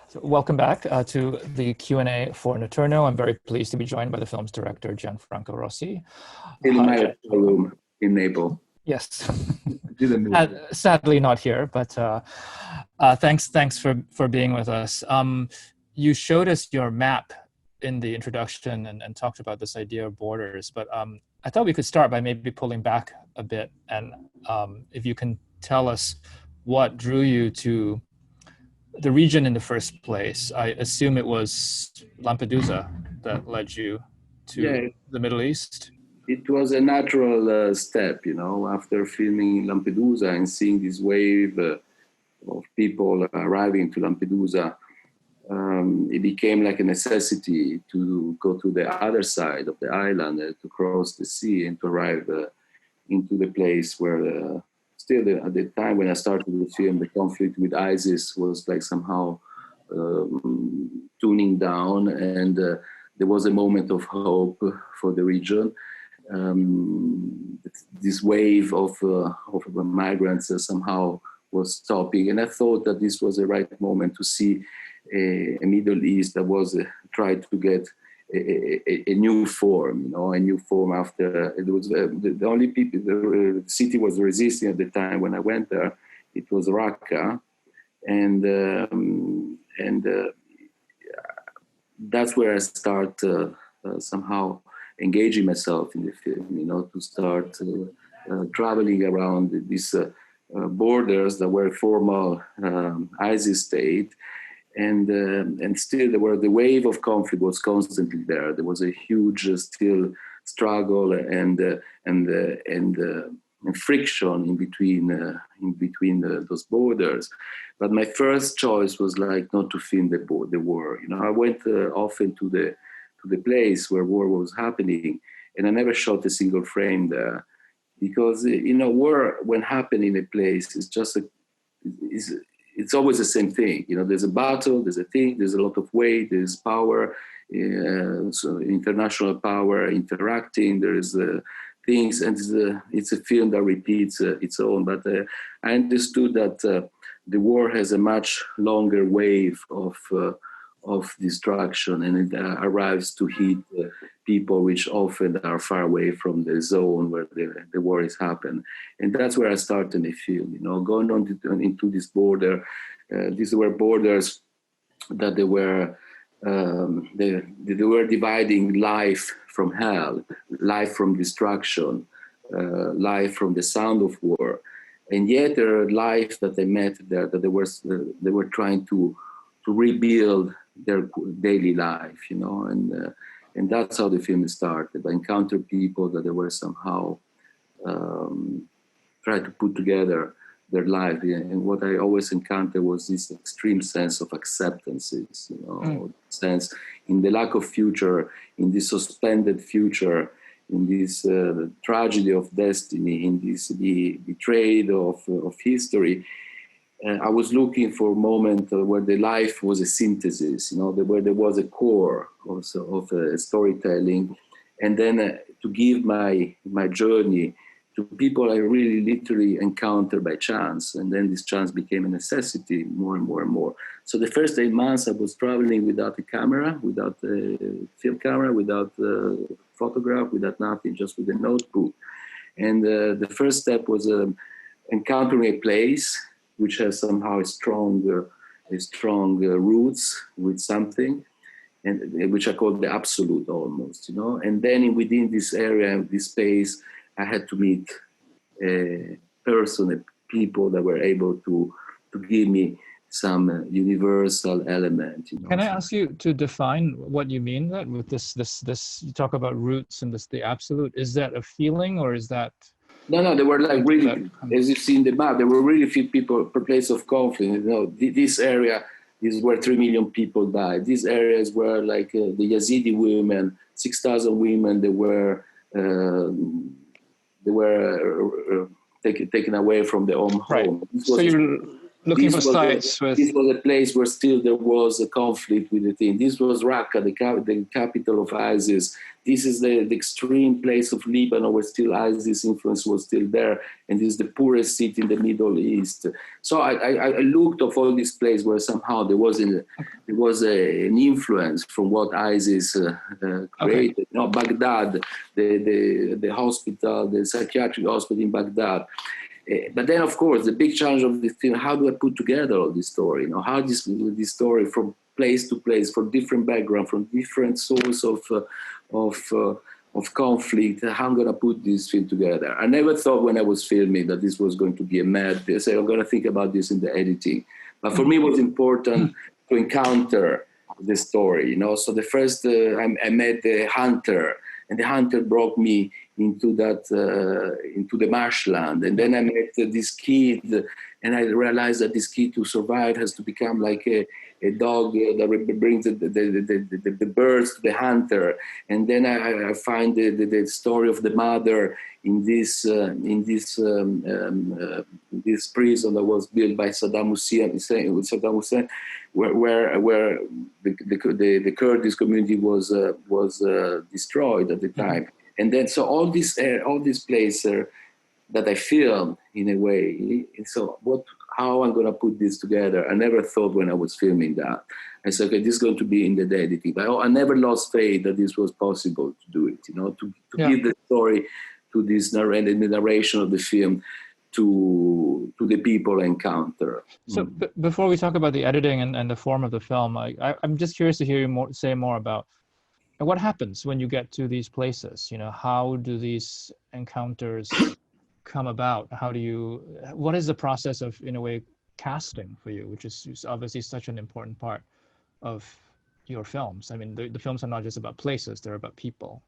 So welcome back to the Q&A for Notturno. I'm very pleased to be joined by the film's director, Gianfranco Rosi. In my room in Naples. Yes. Sadly not here, but thanks for being with us. You showed us your map in the introduction and talked about this idea of borders, but I thought we could start by maybe pulling back a bit, and if you can tell us what drew you to the region in the first place. I assume it was Lampedusa that led you to the Middle East. It was a natural step, after filming Lampedusa and seeing this wave of people arriving to Lampedusa. It became like a necessity to go to the other side of the island, to cross the sea and to arrive into the place where still at the time when I started the film, the conflict with ISIS was like somehow tuning down, and there was a moment of hope for the region. This wave of migrants somehow was stopping, and I thought that this was the right moment to see a Middle East that was tried to get a new form, a new form after it was the only people, the city was resisting at the time when I went there. It was Raqqa, and that's where I start somehow engaging myself in the film, to start traveling around these borders that were formal ISIS state. And still the wave of conflict was constantly there. There was a huge still struggle and friction in between those borders. But my first choice was like not to film the war. I went often to the place where war was happening, and I never shot a single frame there, because war when happening in a place is just it's always the same thing. There's a battle, there's a thing, there's a lot of weight, there's power, so international power interacting, there's things, and it's a film that repeats its own. But I understood that the war has a much longer wave of destruction, and it arrives to hit people which often are far away from the zone where the war is happening. And that's where I started the film, going on into this border. These were borders that they were dividing life from hell, life from destruction, life from the sound of war. And yet there are lives that they met there, that they were trying to rebuild their daily life, and that's how the film started. I encountered people that they were somehow trying to put together their life, and what I always encountered was this extreme sense of acceptances, sense in the lack of future, in this suspended future, in this tragedy of destiny, in this betrayal of history. I was looking for a moment where the life was a synthesis, where there was a core also of storytelling, and then to give my journey to people I really literally encountered by chance, and then this chance became a necessity more and more and more. So the first 8 months I was traveling without a camera, without a film camera, without a photograph, without nothing, just with a notebook. And the first step was encountering a place which has somehow a strong roots with something, and which I call the absolute almost, And then within this area, this space, I had to meet a person, people that were able to give me some universal element. Can I ask you to define what you mean that with this? You talk about roots and the absolute. Is that a feeling, or is that? No, they were like really, as you see in the map, there were really few people per place of conflict. This area is where 3 million people died. These areas were like the Yazidi women, 6,000 women, they were taken away from their own home. Right. looking for sites this was a place where still there was a conflict with the thing. This was Raqqa, the capital of ISIS. This is the extreme place of Lebanon where still ISIS influence was still there. And this is the poorest city in the Middle East. So I looked of all these places where somehow there was an influence from what ISIS created. You know, Baghdad, the hospital, the psychiatric hospital in Baghdad. But then, of course, the big challenge of this film: how do I put together all this story? You know, how this story from place to place, from different background, from different source of conflict. How I'm going to put this film together? I never thought when I was filming that this was going to be a mad. I said I'm going to think about this in the editing. But for me, it was important to encounter the story. You know, so the first I met the hunter. And the hunter brought me into the marshland. And then I met this kid, and I realized that this kid, to survive, has to become like a dog that brings the birds to the hunter. And then I find the story of the mother in this prison that was built by Saddam Hussein, where the Kurdish community was destroyed at the time. And then so all these places that I filmed in a way. So how I'm going to put this together? I never thought when I was filming that. I said, okay, this is going to be in the editing. But I never lost faith that this was possible to do it. You know, to give the story to this the narration of the film to the people I encounter. So before we talk about the editing and the form of the film, I'm just curious to hear you say more about what happens when you get to these places. You know, how do these encounters come about? What is the process of, in a way, casting for you, which is obviously such an important part of your films? I mean, the films are not just about places, they're about people.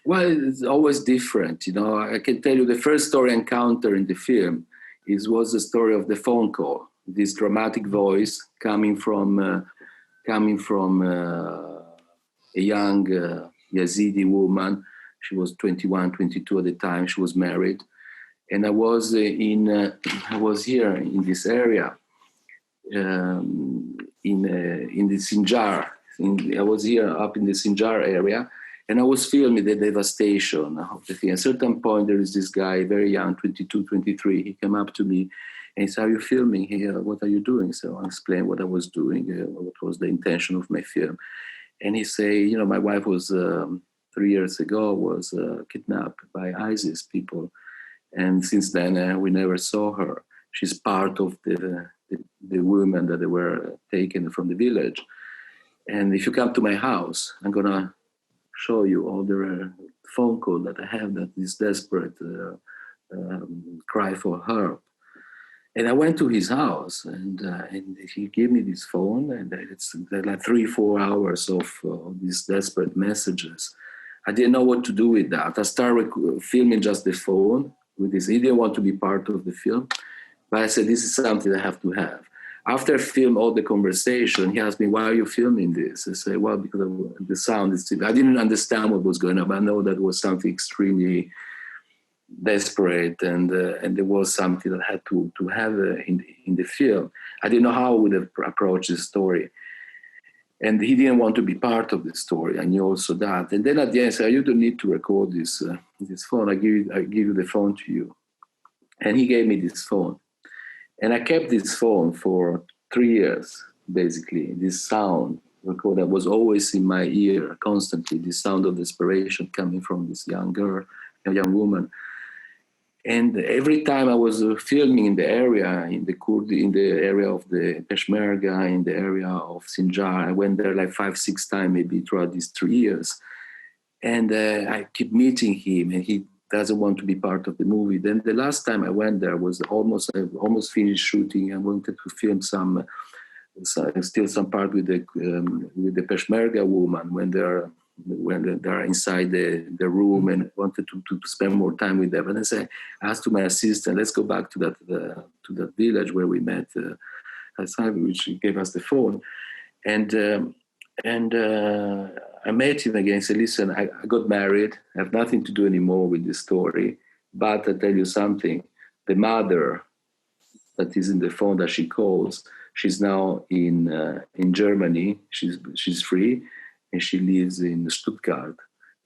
Well, it's always different. You know, I can tell you the first story I encountered in the film was the story of the phone call, this dramatic voice coming from a young Yazidi woman. She was 21, 22 at the time. She was married. And I was here in this area, in the Sinjar. I was here up in the Sinjar area, and I was filming the devastation of the thing. At a certain point, there is this guy, very young, 22, 23. He came up to me and he said, "Are you filming here? What are you doing?" So I explained what I was doing, what was the intention of my film. And he said, "You know, my wife was 3 years ago was kidnapped by ISIS people. And since then, we never saw her. She's part of the women that they were taken from the village. And if you come to my house, I'm going to show you all the phone call that I have, that is desperate cry for help." And I went to his house, and he gave me this phone, and it's like 3-4 hours of these desperate messages. I didn't know what to do with that. I started filming just the phone with this. He didn't want to be part of the film, but I said, this is something I have to have. After I filmed all the conversation, he asked me, "Why are you filming this?" I said, "Well, because of the sound." I didn't understand what was going on, but I know that was something extremely desperate, and there was something that I had to have in the film. I didn't know how I would approach the story. And he didn't want to be part of the story. I knew also that. And then at the end, I said, "You don't need to record this phone. I give you the phone to you." And he gave me this phone. And I kept this phone for 3 years, basically. This sound recorder was always in my ear constantly, the sound of desperation coming from this young girl, a young woman. And every time I was filming in the area, in the area of the Peshmerga, in the area of Sinjar, I went there like 5-6 times maybe throughout these 3 years. And I keep meeting him, and he doesn't want to be part of the movie. Then the last time I went there was I almost finished shooting. I wanted to film some part with the Peshmerga woman when they're inside the room, and wanted to spend more time with them. And I asked to my assistant, "Let's go back to that village where we met which gave us the phone." And I met him again and said, "Listen, I got married. I have nothing to do anymore with this story. But I tell you something, the mother that is in the phone that she calls. She's now in Germany. She's free, and she lives in Stuttgart.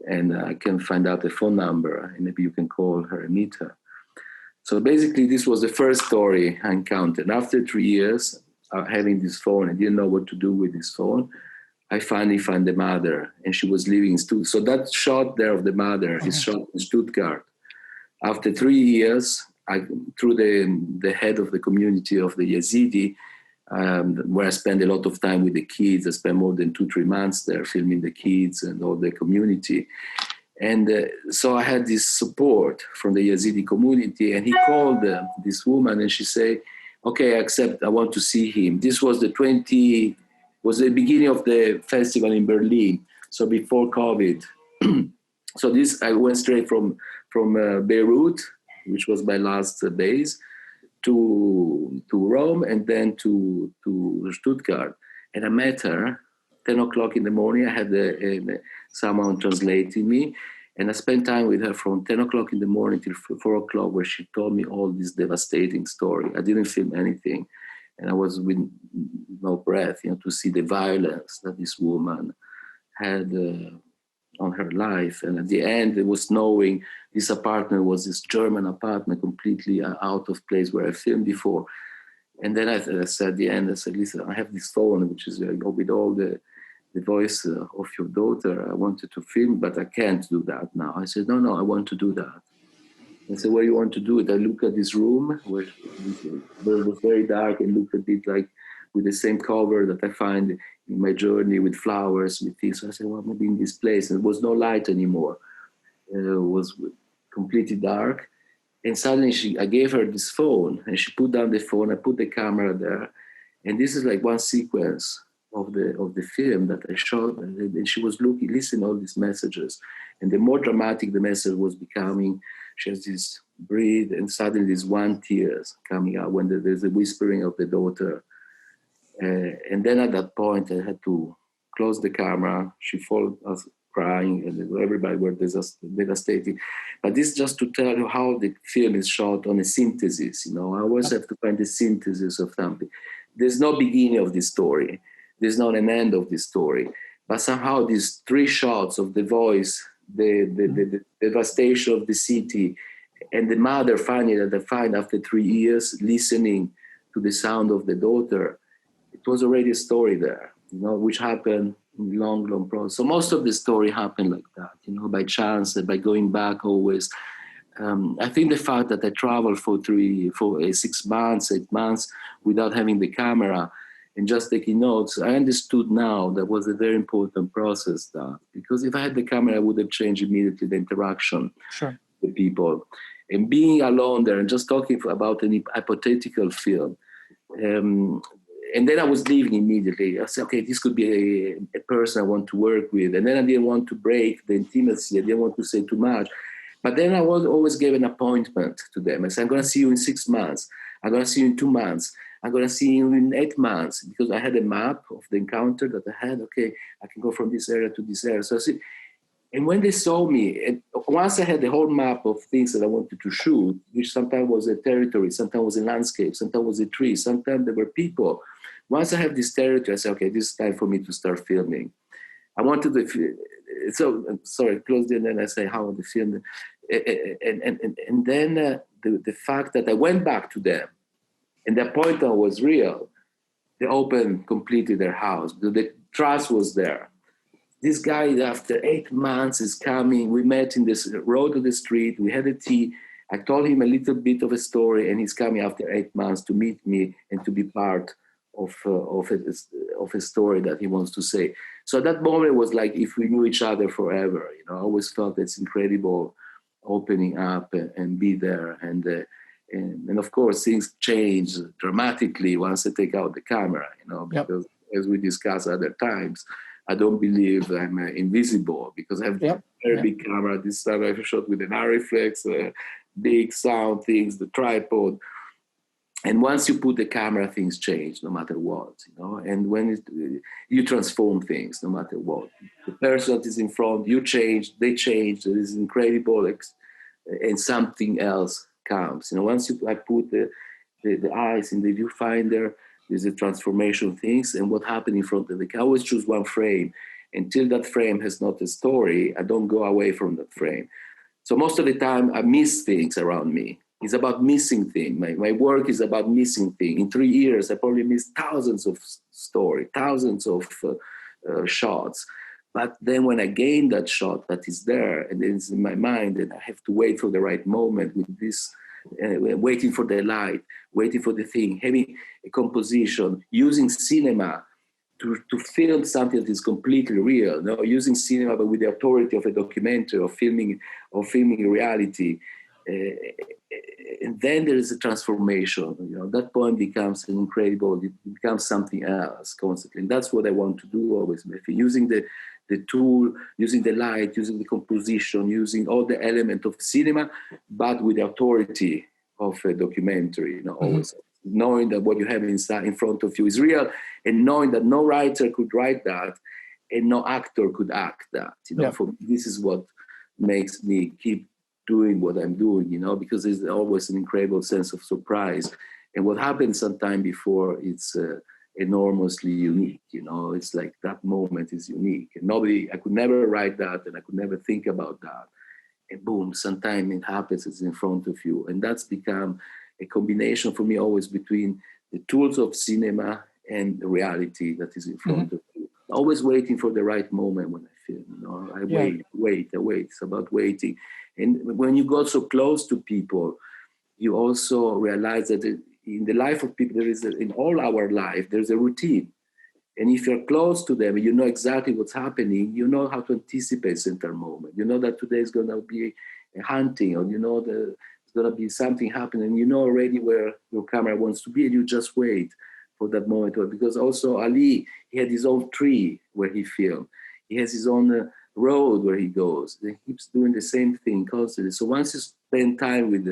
And I can find out the phone number, and maybe you can call her and meet her. So basically, this was the first story I encountered. After 3 years having this phone, I didn't know what to do with this phone. I finally found the mother, and she was living in Stuttgart. So that shot there of the mother is shot in Stuttgart. After 3 years, through the head of the community of the Yazidi, where I spent a lot of time with the kids. I spent more than 2-3 months there filming the kids and all the community. And so I had this support from the Yazidi community, and he called this woman, and she said, okay, I accept, I want to see him. This was the beginning of the festival in Berlin, so before COVID. So I went straight from Beirut, which was my last base, to Rome, and then to Stuttgart. And I met her 10 o'clock in the morning. I had someone translating me, and I spent time with her from 10 o'clock in the morning till 4 o'clock, where she told me all this devastating story. I didn't film anything, and I was with no breath, to see the violence that this woman had on her life. And at the end, it was snowing. This apartment was this German apartment, completely out of place where I filmed before. And then I said at the end, I said, listen, I have this phone, which is with all the voice of your daughter. I wanted to film, but I can't do that now. I said, no, I want to do that. I said, where you want to do it? I look at this room where it was very dark, and looked at it like with the same cover that I find in my journey, with flowers, with things. So I said, well, maybe in this place. And there was no light anymore. It was completely dark. And suddenly I gave her this phone, and she put down the phone. I put the camera there. And this is like one sequence of the film that I shot. And she was listening to all these messages. And the more dramatic the message was becoming, she has this breathe, and suddenly there's one tears coming out when there's a whispering of the daughter. And then at that point, I had to close the camera. She falls crying, and everybody were devastated. But this is just to tell you how the film is shot on a synthesis. I always have to find the synthesis of something. There's no beginning of this story. There's not an end of this story. But somehow these 3 shots of the voice, the devastation of the city, and the mother finally that I find after 3 years listening to the sound of the daughter, it was already a story there, which happened in long process. So most of the story happened like that, by chance, by going back always. I think the fact that I traveled for 6 months, 8 months without having the camera and just taking notes, I understood now that was a very important process. Because if I had the camera, I would have changed immediately the interaction with people. And being alone there and just talking about a hypothetical film, and then I was leaving immediately. I said, okay, this could be a person I want to work with. And then I didn't want to break the intimacy. I didn't want to say too much. But then I was always give an appointment to them. I said, I'm going to see you in 6 months. I'm going to see you in 2 months. I'm going to see you in 8 months. Because I had a map of the encounter that I had. Okay, I can go from this area to this area. So I said, and when they saw me, and once I had the whole map of things that I wanted to shoot, which sometimes was a territory, sometimes was a landscape, sometimes was a tree, sometimes there were people. Once I have this territory, I said, okay, this is time for me to start filming. I wanted to, close it, and then I say, how the film? And then the fact that I went back to them, and the appointment was real. They opened completely their house. The trust was there. This guy, after 8 months, is coming. We met in this road to the street. We had a tea. I told him a little bit of a story, and he's coming after 8 months to meet me and to be part of a story that he wants to say. So that moment was like if we knew each other forever. I always felt it's incredible opening up and be there. And of course, things change dramatically once I take out the camera, because as we discussed other times, I don't believe I'm invisible because I have a very big camera. This time I shot with an Arriflex, big sound things, the tripod. And once you put the camera, things change no matter what, And when you transform things no matter what. The person that is in front, you change, they change. It is incredible, and something else comes. Once I put the the eyes in the viewfinder. There's a transformation things, and what happened in front of the camera. I always choose one frame. Until that frame has not a story, I don't go away from that frame. So most of the time, I miss things around me. It's about missing things. My work is about missing things. In 3 years, I probably missed thousands of stories, thousands of shots. But then when I gain that shot that is there and it's in my mind, and I have to wait for the right moment with this, waiting for the light, waiting for the thing, having a composition, using cinema to film something that is completely real, no? Using cinema but with the authority of a documentary or filming reality. And then there is a transformation. That point becomes incredible. It becomes something else constantly. And that's what I want to do always, using the tool, using the light, using the composition, using all the element of cinema, but with the authority of a documentary, always. Knowing that what you have inside in front of you is real, and knowing that no writer could write that and no actor could act that. For me, this is what makes me keep doing what I'm doing, because there's always an incredible sense of surprise. And what happens sometime before, it's enormously unique. It's like that moment is unique. And I could never write that, and I could never think about that. And boom, sometime it happens, it's in front of you. And that's become a combination for me always between the tools of cinema and the reality that is in front of you. Always waiting for the right moment when I film. I wait. It's about waiting. And when you go so close to people, you also realize that in the life of people, in all our life, there's a routine. And if you're close to them, you know exactly what's happening. You know how to anticipate certain moment. You know that today is going to be a hunting, or there's going to be something happening. You know already where your camera wants to be, and you just wait for that moment. Because also Ali, he had his own tree where he filmed. He has his own road where he goes. He keeps doing the same thing constantly. So once you spend time with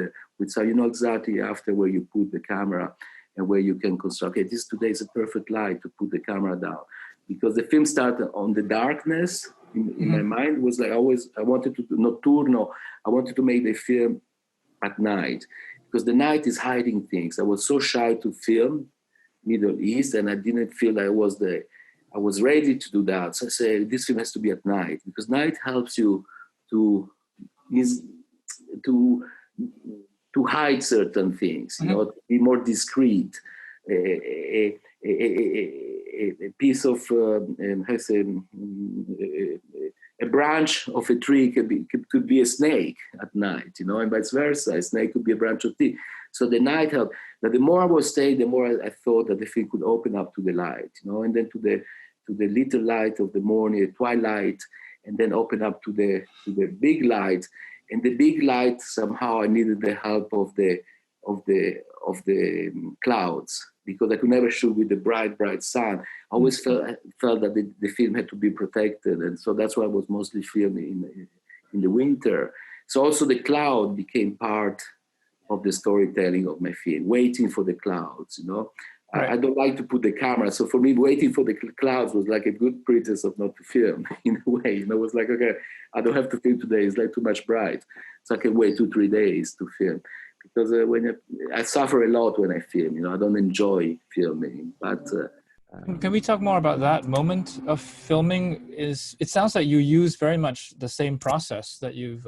so you know exactly after where you put the camera and where you can construct. Okay, today is a perfect light to put the camera down, because the film started on the darkness. In my mind was like I wanted to do Notturno. I wanted to make the film at night, because the night is hiding things. I was so shy to film Middle East, and I didn't feel I was ready to do that. So I said, this film has to be at night, because night helps you to hide certain things, to be more discreet. A piece of a branch of a tree could be a snake at night, and vice versa. A snake could be a branch of tree. So the night helped. Now, the more I was staying, the more I thought that the film could open up to the light, and then to the little light of the morning, the twilight, and then open up to the big light. And the big light, somehow I needed the help of the clouds, because I could never shoot with the bright sun. I always felt that the film had to be protected, and so that's why I was mostly filming in the winter. So also the cloud became part of the storytelling of my film, waiting for the clouds. Right. I don't like to put the camera, so for me, waiting for the clouds was like a good pretense of not to film, in a way. It was like, okay, I don't have to film today, it's like too much bright, so I can wait 2-3 days to film. Because I suffer a lot when I film, I don't enjoy filming. But can we talk more about that moment of filming? It sounds like you use very much the same process that you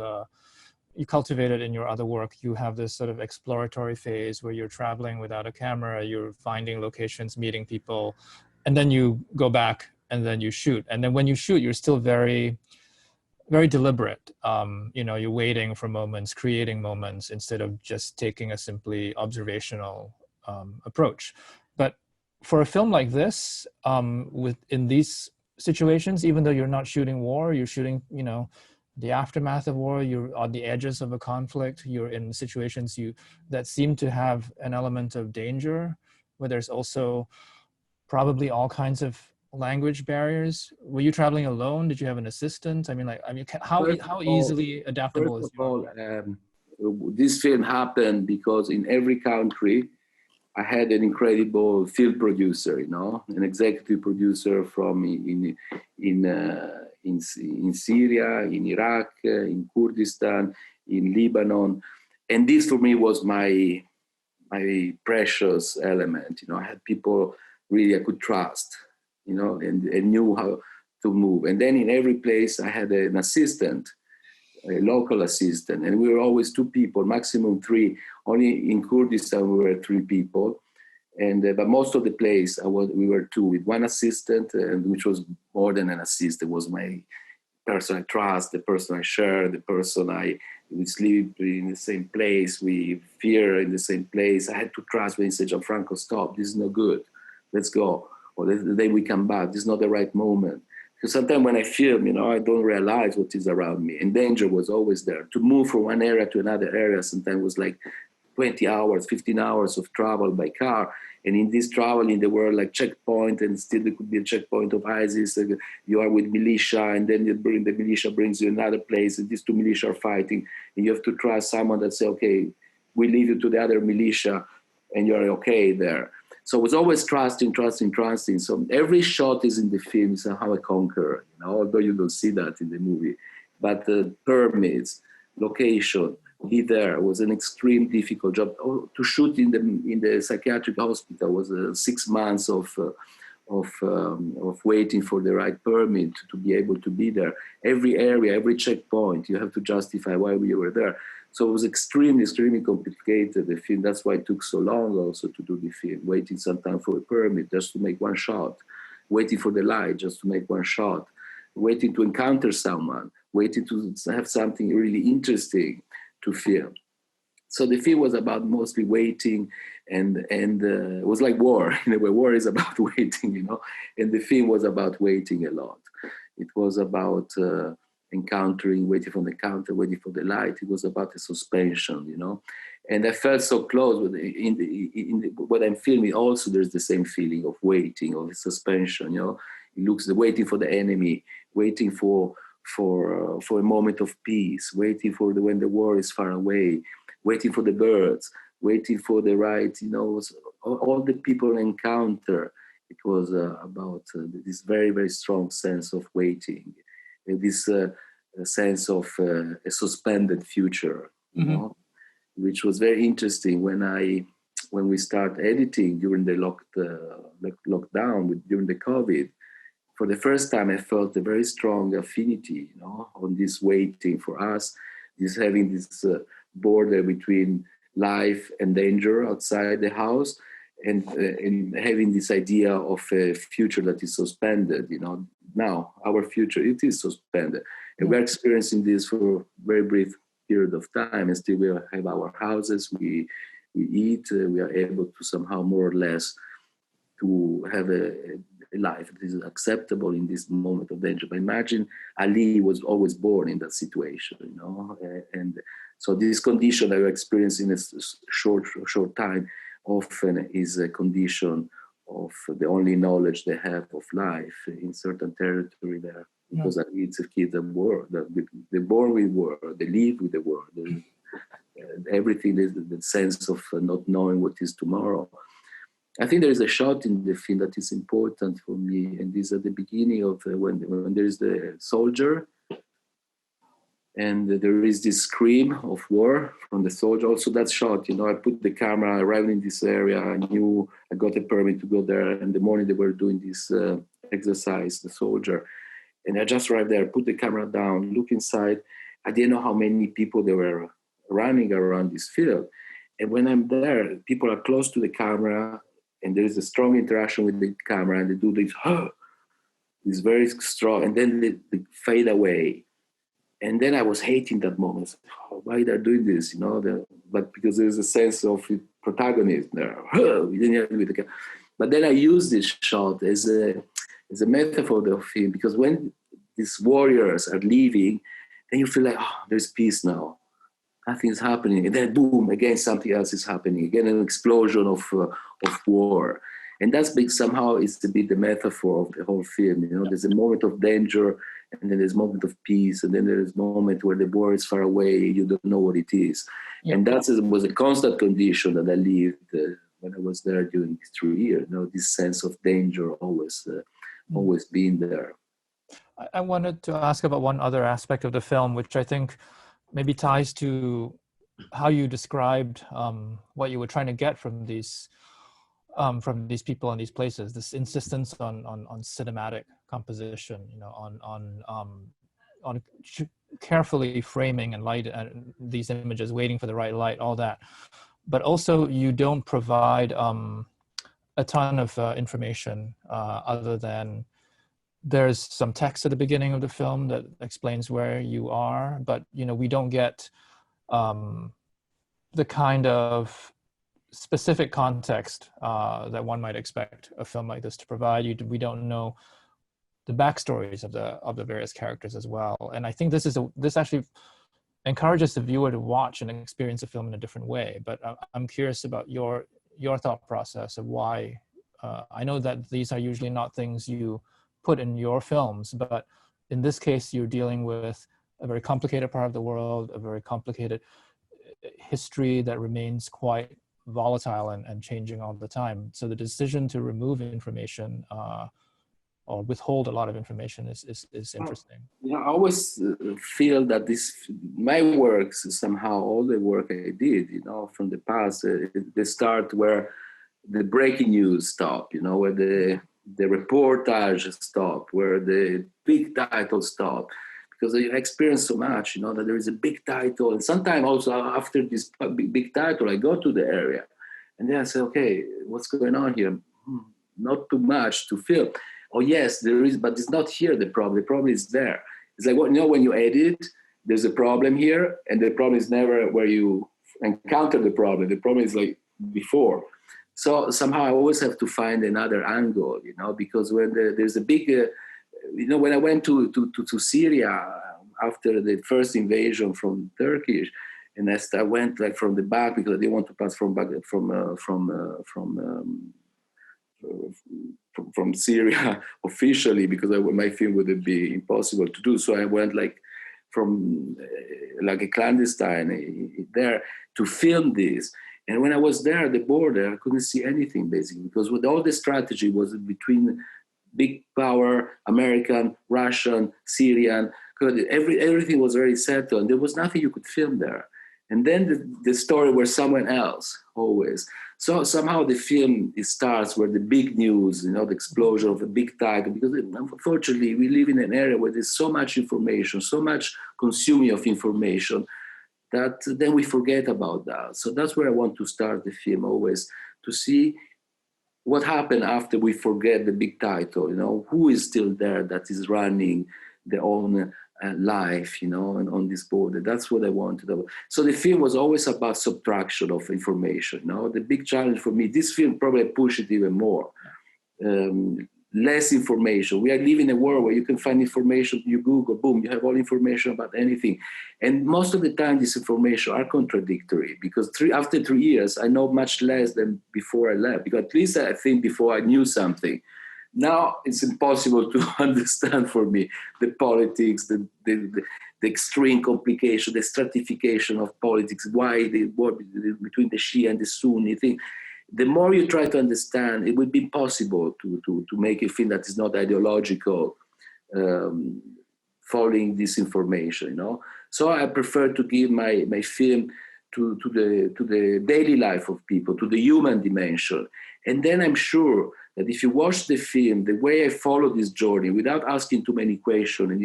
cultivated in your other work. You have this sort of exploratory phase where you're traveling without a camera, you're finding locations, meeting people, and then you go back and then you shoot. And then when you shoot, you're still very, very deliberate. You're waiting for moments, creating moments, instead of just taking a simply observational approach. But for a film like this, in these situations, even though you're not shooting war, you're shooting, the aftermath of war, you're on the edges of a conflict, you're in situations that seem to have an element of danger, where there's also probably all kinds of language barriers. Were you traveling alone? Did you have an assistant? How easily adaptable is it? This film happened because in every country I had an incredible film producer, an executive producer from in Syria, in Iraq, in Kurdistan, in Lebanon. And this for me was my my precious element. I had people really I could trust, and knew how to move. And then in every place I had an assistant, a local assistant, and we were always two people, maximum three. Only in Kurdistan we were three people, and but most of the place we were two with one assistant, which was more than an assistant. It was my person I trust, the person I share, the person we sleep in the same place, we fear in the same place. I had to trust when he said, Gianfranco, stop, this is no good, let's go. Or the day we come back, this is not the right moment. Because sometimes when I film, I don't realize what is around me. And danger was always there. To move from one area to another area sometimes was like 20 hours, 15 hours of travel by car. And in this traveling, there were like checkpoint, and still there could be a checkpoint of ISIS. You are with militia, and then the militia brings you another place, and these two militia are fighting. And you have to trust someone that say, okay, we leave you to the other militia, and you're okay there. So it was always trusting. So every shot is in the film, is how I conquer, although you don't see that in the movie. But the permits, location, be there was an extreme difficult job. To shoot in the psychiatric hospital was 6 months of waiting for the right permit to be able to be there. Every area, every checkpoint, you have to justify why we were there. So it was extremely complicated, the film. That's why it took so long also to do the film, waiting sometimes for a permit just to make one shot, waiting for the light just to make one shot, waiting to encounter someone, waiting to have something really interesting to film. So the film was about mostly waiting, and it was like war. In a way, war is about waiting, and the film was about waiting a lot. It was about encountering, waiting for the counter, waiting for the light. It was about a suspension, and I felt so close. When I'm filming, also there's the same feeling of waiting, of suspension. It looks waiting for the enemy, waiting for a moment of peace, waiting for when the war is far away, waiting for the birds, waiting for the right, all the people encounter. It was about this very, very strong sense of waiting, this sense of a suspended future, which was very interesting when we start editing during the lockdown, during the COVID. For the first time, I felt a very strong affinity, on this waiting for us, this having this border between life and danger outside the house, and having this idea of a future that is suspended. Now our future, it is suspended, and we're experiencing this for a very brief period of time, and still we have our houses, we eat, we are able to somehow more or less to have a life that is acceptable in this moment of danger. But imagine Ali was always born in that situation, and so this condition that we're experiencing in a short time often is a condition of the only knowledge they have of life in certain territory there, because it's a kid of war. They're born with war, they live with the war. Everything is the sense of not knowing what is tomorrow. I think there is a shot in the film that is important for me, and this is at the beginning of when there is the soldier, and there is this scream of war from the soldier. Also that shot, I put the camera, I arrived in this area, I knew I got a permit to go there. In the morning they were doing this exercise, the soldier, and I just arrived there, put the camera down, look inside. I didn't know how many people there were running around this field. And when I'm there, people are close to the camera, and there is a strong interaction with the camera, and they do this very strong, and then they fade away. And then I was hating that moment. Why they're doing this, but because there's a sense of protagonism there. But then I use this shot as a metaphor of the film, because when these warriors are leaving, then you feel like, there's peace now. Nothing is happening, and then boom, again something else is happening. Again, an explosion of war, and that's somehow it's a bit the metaphor of the whole film. There's a moment of danger, and then there's a moment of peace, and then there's a moment where the war is far away. You don't know what it is, and that was a constant condition that I lived when I was there during these 3 years. This sense of danger always being there. I wanted to ask about one other aspect of the film, which I think maybe ties to how you described what you were trying to get from these people and these places. This insistence on cinematic composition, you know, on carefully framing and light and these images, waiting for the right light, all that. But also, you don't provide a ton of information other than there's some text at the beginning of the film that explains where you are, but you know, we don't get the kind of specific context that one might expect a film like this to provide. We don't know the backstories of the various characters as well. And I think this actually encourages the viewer to watch and experience a film in a different way. But I'm curious about your thought process of why. I know that these are usually not things you put in your films, but in this case, you're dealing with a very complicated part of the world, a very complicated history that remains quite volatile and changing all the time. So the decision to remove information or withhold a lot of information is interesting. Yeah, I always feel that my works, somehow all the work I did, you know, from the past, they start where the breaking news stop, you know, where the reportage stop, where the big title stop. Because I experienced so much, you know, that there is a big title. And sometimes also after this big title, I go to the area and then I say, okay, what's going on here? Not too much to film. Oh, yes, there is, but it's not here the problem. The problem is there. It's like, you know, when you edit, there's a problem here, and the problem is never where you encounter the problem. The problem is like before. So somehow I always have to find another angle, you know, because when there's a big, you know, when I went to Syria after the first invasion from Turkish, and I went like from the back because I didn't want to pass from Syria officially, because my film would be impossible to do. So I went like from like a clandestine there to film this. And when I was there at the border, I couldn't see anything basically, because with all the strategy was between big power, American, Russian, Syrian, everything was very settled, and there was nothing you could film there. And then the story was someone else, always. So somehow the film, it starts where the big news, you know, the explosion of a big title, because unfortunately we live in an area where there's so much information, so much consuming of information, that then we forget about that. So that's where I want to start the film always, to see what happened after we forget the big title, you know, who is still there that is running their own life, you know, and on this border. That's what I wanted. So the film was always about subtraction of information. You know, the big challenge for me, this film probably pushed it even more. Less information. We are living in a world where you can find information, you Google, boom, you have all information about anything. And most of the time, this information are contradictory, because after 3 years, I know much less than before I left, because at least I think before I knew something. Now it's impossible to understand for me the politics, the extreme complication, the stratification of politics, why the war between the Shia and the Sunni thing. The more you try to understand, it would be impossible to make a film that is not ideological, following this information, you know. So I prefer to give my film to the daily life of people, to the human dimension. And then I'm sure that if you watch the film, the way I follow this journey, without asking too many questions and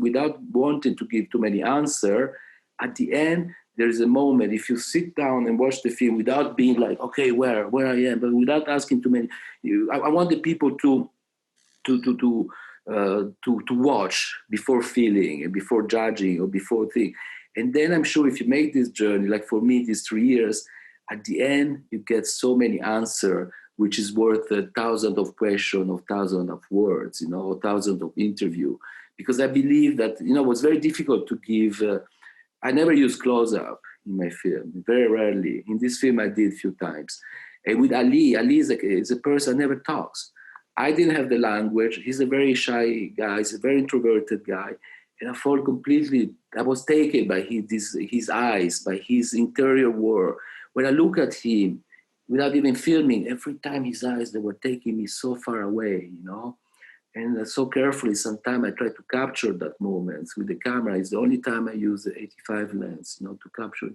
without wanting to give too many answers, at the end, there is a moment, if you sit down and watch the film without being like, okay, where I am, but without asking too many, I want the people to watch before feeling and before judging or before thinking. And then I'm sure if you make this journey, like for me, these 3 years, at the end, you get so many answers, which is worth thousands of questions or thousands of words, you know, or thousands of interviews. Because I believe that, you know, it was very difficult to give. I never use close-up in my film, very rarely. In this film, I did a few times. And with Ali is a person who never talks. I didn't have the language. He's a very shy guy. He's a very introverted guy. And I was taken by his eyes, by his interior world. When I look at him, without even filming, every time his eyes, they were taking me so far away, you know? And so carefully, sometimes I try to capture that moment with the camera. It's the only time I use the 85 lens, you know, to capture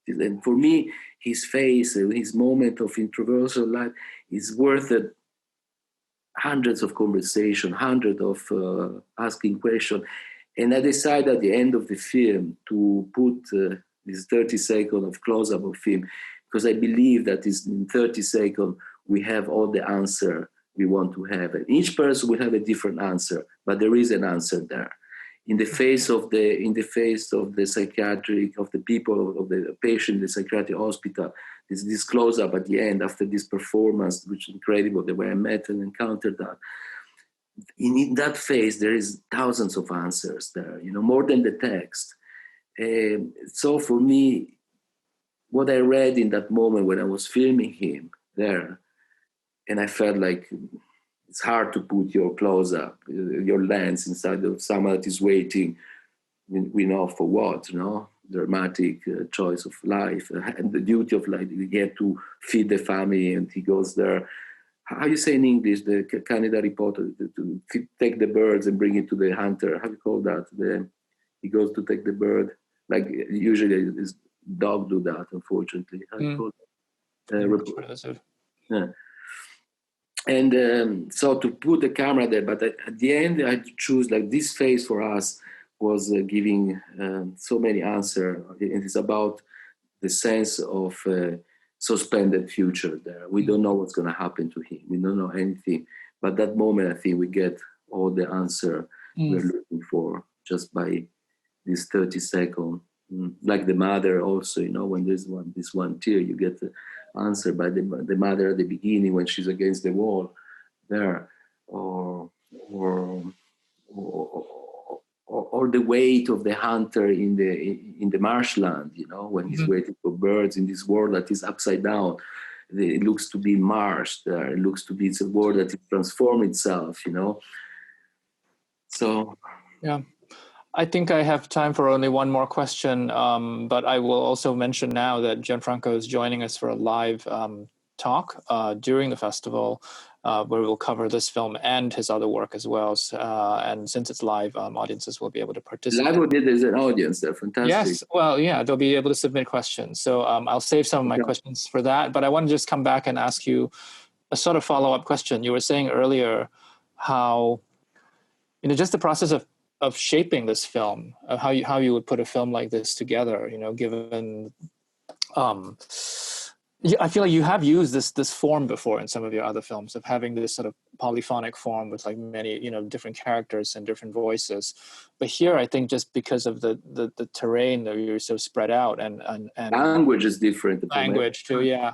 And for me, his face, his moment of introversion life is worth it. Hundreds of conversations, hundreds of asking questions. And I decided at the end of the film to put this 30 seconds of close-up of him, because I believe that in 30 seconds we have all the answer we want to have. And each person will have a different answer, but there is an answer there. In the face of the psychiatric, of the people, of the patient in the psychiatric hospital, this close-up at the end after this performance, which is incredible, the way I met and encountered that. In that phase, there is thousands of answers there, more than the text. So for me, what I read in that moment when I was filming him there, and I felt like it's hard to put your close-up, your lens inside of someone that is waiting, we know for what, dramatic choice of life and the duty of life. You get to feed the family, and he goes there. How you say in English, the Canada reporter, to take the birds and bring it to the hunter. How do you call that? He goes to take the bird. Like usually his dog do that, unfortunately. How do you call it? Yeah. And so to put the camera there, but at the end I had to choose, like, this phase for us was giving so many answers. It is about the sense of suspended future there. We don't know what's going to happen to him. We don't know anything. But that moment, I think we get all the answer we're looking for just by this 30 seconds. Like the mother also, when there's this one tear, you get the answer by the mother at the beginning when she's against the wall there, or the weight of the hunter in the marshland, when he's waiting for birds in this world that is upside down. It looks to be marsh there. It looks to be, it's a world that is transformed itself, So yeah. I think I have time for only one more question, but I will also mention now that Gianfranco is joining us for a live talk during the festival, where we'll cover this film and his other work as well. And since it's live, audiences will be able to participate. Live, there's an audience there, fantastic. Yes, well, yeah, they'll be able to submit questions. So I'll save some of my questions for that, but I want to just come back and ask you a sort of follow-up question. You were saying earlier how, just the process of shaping this film, of how you would put a film like this together, given I feel like you have used this form before in some of your other films, of having this sort of polyphonic form with like many different characters and different voices. But here, I think just because of the terrain that you're so spread out and language is different. Language too, yeah.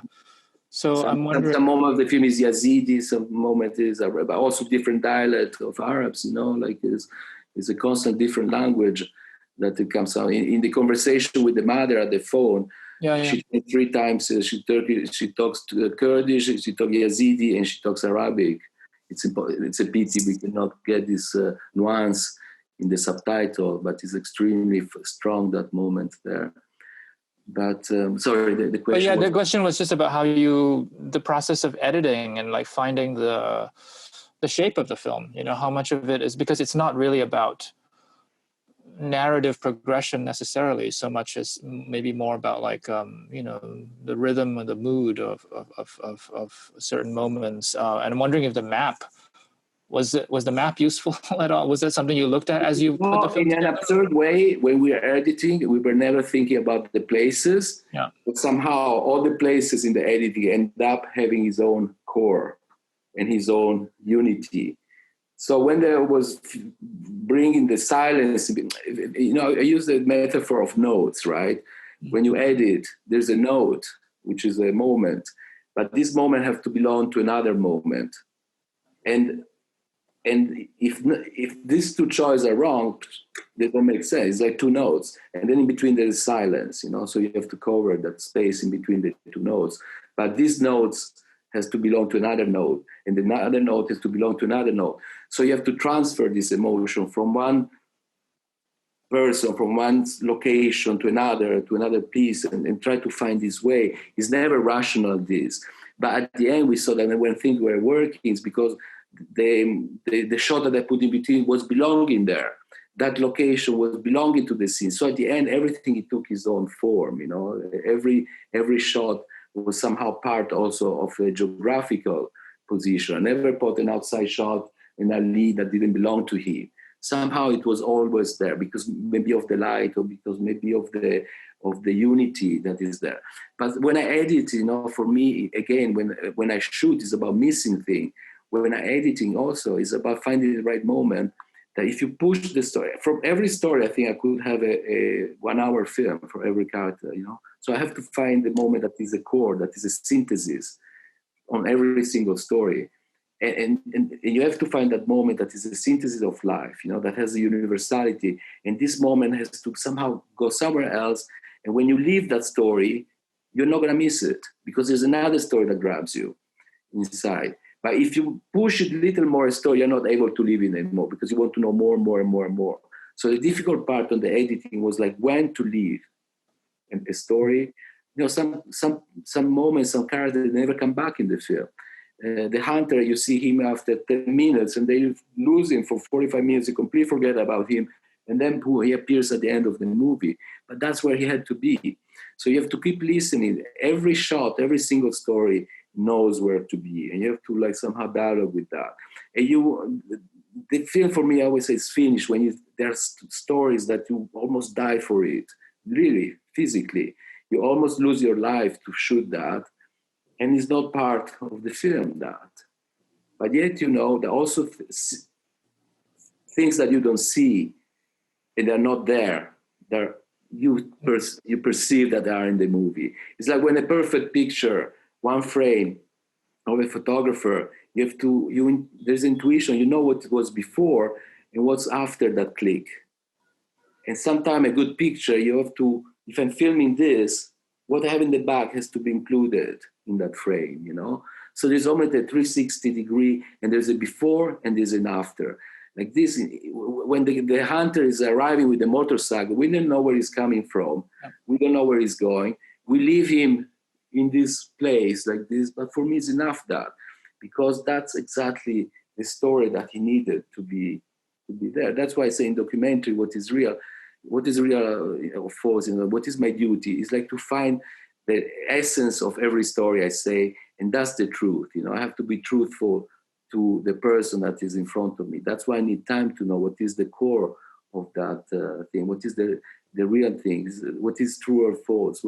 So I'm wondering. Some moment of the film is Yazidi, some moment is but also different dialect of Arabs. Like it's a constant different language that it comes out in the conversation with the mother at the phone. Yeah. She 3 times she talks to Kurdish, she talks Yazidi, and she talks Arabic. It's a pity we cannot get this nuance in the subtitle, but it's extremely strong, that moment there. But sorry, the question. The question was just about how the process of editing and like finding the shape of the film. How much of it is, because it's not really about narrative progression necessarily so much as maybe more about like the rhythm and the mood of certain moments. And I'm wondering if the map was the map useful at all? Was that something you looked at as you put the film together? In an absurd way, when we were editing, we were never thinking about the places. Yeah. But somehow all the places in the editing end up having his own core and his own unity. So when there was bringing the silence, I use the metaphor of notes, right? Mm-hmm. When you edit, there's a note, which is a moment, but this moment has to belong to another moment. And if these 2 choices are wrong, they don't make sense. It's like 2 notes. And then in between there is silence, so you have to cover that space in between the 2 notes. But these notes has to belong to another note, and the other note has to belong to another note. So you have to transfer this emotion from one person, from one location to another piece, and try to find this way. It's never rational, this. But at the end, we saw that when things were working, it's because the shot that I put in between was belonging there. that location was belonging to the scene. So at the end, everything it took its own form, every shot was somehow part also of a geographical position. I never put an outside shot in a lead that didn't belong to him. Somehow it was always there because maybe of the light or because maybe of the unity that is there. But when I edit, for me, again, when I shoot, it's about missing things. When I editing also, it's about finding the right moment that if you push the story, from every story, I think I could have a 1 hour film for every character, So I have to find the moment that is a core, that is a synthesis on every single story. And you have to find that moment that is a synthesis of life, that has a universality. And this moment has to somehow go somewhere else. And when you leave that story, you're not going to miss it because there's another story that grabs you inside. But if you push it a little more a story, you're not able to leave it anymore because you want to know more and more and more and more. So the difficult part on the editing was like when to leave a story. Some moments, some characters never come back in the film. The hunter, you see him after 10 minutes and they lose him for 45 minutes. You completely forget about him. And then he appears at the end of the movie. But that's where he had to be. So you have to keep listening. Every shot, every single story knows where to be. And you have to somehow dialogue with that. And the film for me, I always say, is finished when there are stories that you almost die for it. Really, physically. You almost lose your life to shoot that. And it's not part of the film, that. But yet, there are also things that you don't see and they're not there. You perceive that they are in the movie. It's like when a perfect picture, one frame of a photographer, there's intuition, you know what was before and what's after that click. And sometimes a good picture, you have to, if I'm filming this, what I have in the back has to be included in that frame, So there's almost a 360 degree, and there's a before and there's an after. Like this, when the hunter is arriving with the motorcycle, we don't know where he's coming from. We don't know where he's going. We leave him in this place like this, but for me it's enough that, because that's exactly the story that he needed to be there. That's why I say in documentary, what is real or false, what is my duty is like to find the essence of every story I say, and that's the truth. I have to be truthful to the person that is in front of me. That's why I need time to know what is the core of that thing, what is the real thing, what is true or false,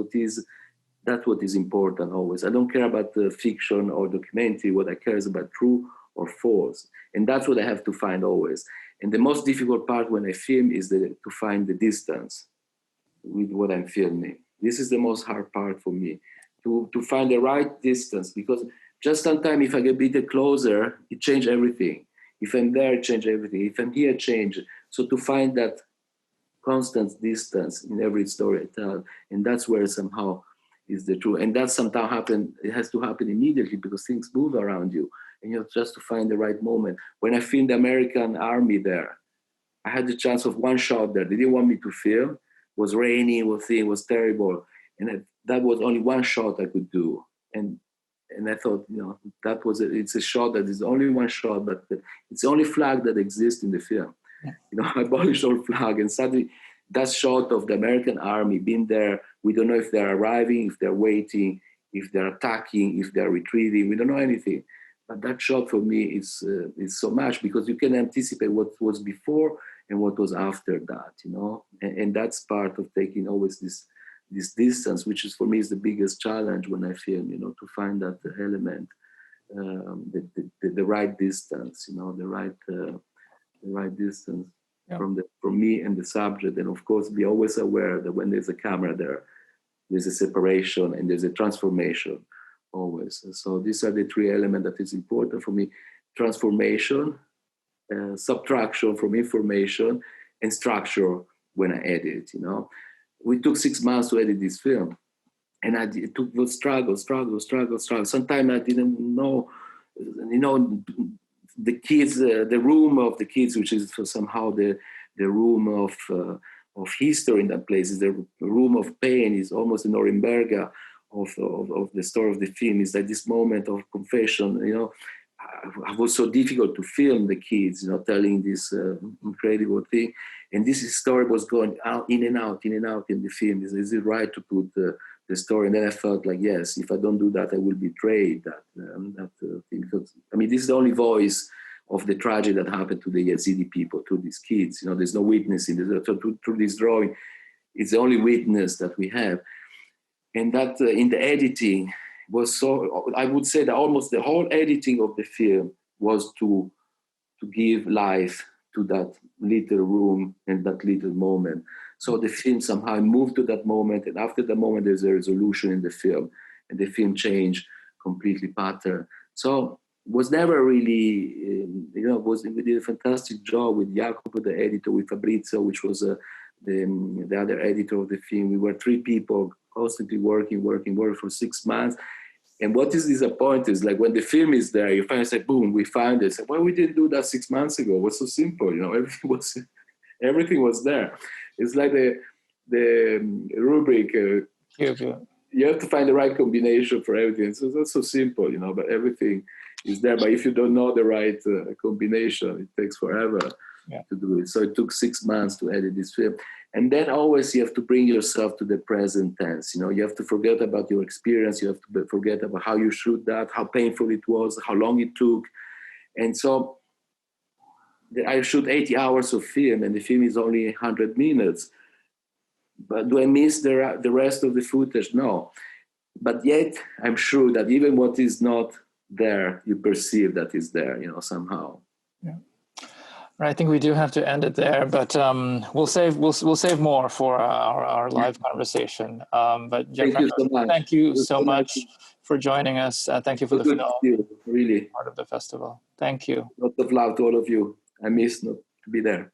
that's what is important always. I don't care about the fiction or documentary. What I care is about true or false. And that's what I have to find always. And the most difficult part when I film is to find the distance with what I'm filming. This is the most hard part for me, to find the right distance, because just sometimes if I get a bit closer, it changes everything. If I'm there, it changes everything. If I'm here, it changes. So to find that constant distance in every story I tell, and that's where somehow is the truth. And that sometimes it has to happen immediately because things move around you. And you have just to find the right moment. When I filmed the American army there, I had the chance of one shot there. They didn't want me to film. It was rainy, it was terrible. And that was only one shot I could do. And I thought, it's a shot that is only one shot, but it's the only flag that exists in the film. Yeah. I abolished all flag, and suddenly that shot of the American army being there, we don't know if they're arriving, if they're waiting, if they're attacking, if they're retreating, we don't know anything. But that shot for me is so much, because you can anticipate what was before and what was after that, and that's part of taking always this distance, which is for me is the biggest challenge when I film, to find that element, the right distance, the right distance. Yeah. From me and the subject, and of course be always aware that when there's a camera there's a separation and there's a transformation always. So these are the three elements that is important for me: transformation, subtraction from information, and structure when I edit. We took 6 months to edit this film, and it took struggle. Sometimes I didn't know, the kids, the room of the kids, which is somehow the room of history in that place, is the room of pain, is almost the Norimberga of the story of the film. Is that this moment of confession, it was so difficult to film the kids, telling this incredible thing. And this story was going out, in and out in the film. Is it right to put the story? And then I felt like, yes, if I don't do that, I will betray that thing. Because, I mean, this is the only voice of the tragedy that happened to the Yazidi people, to these kids. There's no witness in this. Through this drawing, it's the only witness that we have. And that in the editing was so, I would say that almost the whole editing of the film was to give life to that little room and that little moment. So the film somehow moved to that moment, and after the moment there's a resolution in the film, and the film changed completely pattern. So it was never really, we did a fantastic job with Jacopo, the editor, with Fabrizio, which was the other editor of the film. We were 3 people constantly working for 6 months. And what is disappointing is like when the film is there, you finally say, boom, we found it. So, well, we didn't do that 6 months ago. It was so simple, everything was there. It's like the rubric. You have to find the right combination for everything. So that's so simple, but everything is there. But if you don't know the right combination, it takes forever to do it. So it took 6 months to edit this film. And then always you have to bring yourself to the present tense. You have to forget about your experience. You have to forget about how you shoot that, how painful it was, how long it took. And so I shoot 80 hours of film, and the film is only 100 minutes. But do I miss the rest of the footage? No. But yet I'm sure that even what is not there, you perceive that is there, somehow. Yeah. I think we do have to end it there, but we'll save more for our live conversation. But Gianfranco, thank you so much for joining us. Thank you for the film. Really part of the festival. Thank you. Lots of love to all of you. I miss not to be there.